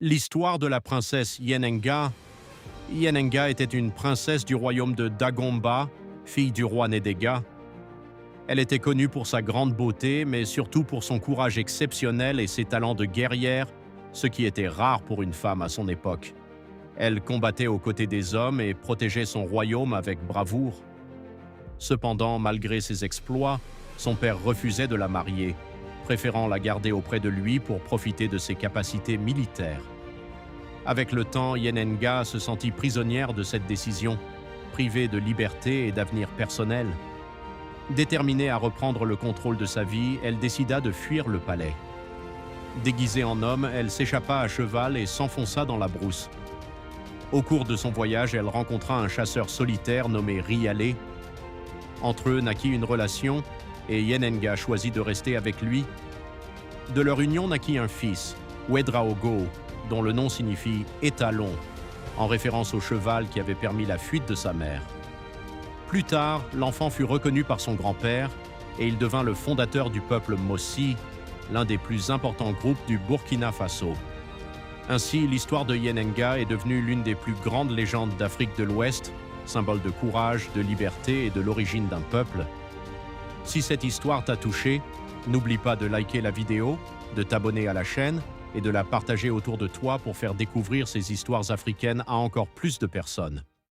L'histoire de la princesse Yenenga. Yenenga était une princesse du royaume de Dagomba, fille du roi Nedega. Elle était connue pour sa grande beauté, mais surtout pour son courage exceptionnel et ses talents de guerrière, ce qui était rare pour une femme à son époque. Elle combattait aux côtés des hommes et protégeait son royaume avec bravoure. Cependant, malgré ses exploits, son père refusait de la marier, préférant la garder auprès de lui pour profiter de ses capacités militaires. Avec le temps, Yenenga se sentit prisonnière de cette décision, privée de liberté et d'avenir personnel. Déterminée à reprendre le contrôle de sa vie, elle décida de fuir le palais. Déguisée en homme, elle s'échappa à cheval et s'enfonça dans la brousse. Au cours de son voyage, elle rencontra un chasseur solitaire nommé Rialé. Entre eux naquit une relation et Yenenga choisit de rester avec lui. De leur union naquit un fils, Wedraogo, dont le nom signifie « étalon », en référence au cheval qui avait permis la fuite de sa mère. Plus tard, l'enfant fut reconnu par son grand-père et il devint le fondateur du peuple Mossi, l'un des plus importants groupes du Burkina Faso. Ainsi, l'histoire de Yenenga est devenue l'une des plus grandes légendes d'Afrique de l'Ouest, symbole de courage, de liberté et de l'origine d'un peuple. Si cette histoire t'a touché, n'oublie pas de liker la vidéo, de t'abonner à la chaîne et de la partager autour de toi pour faire découvrir ces histoires africaines à encore plus de personnes.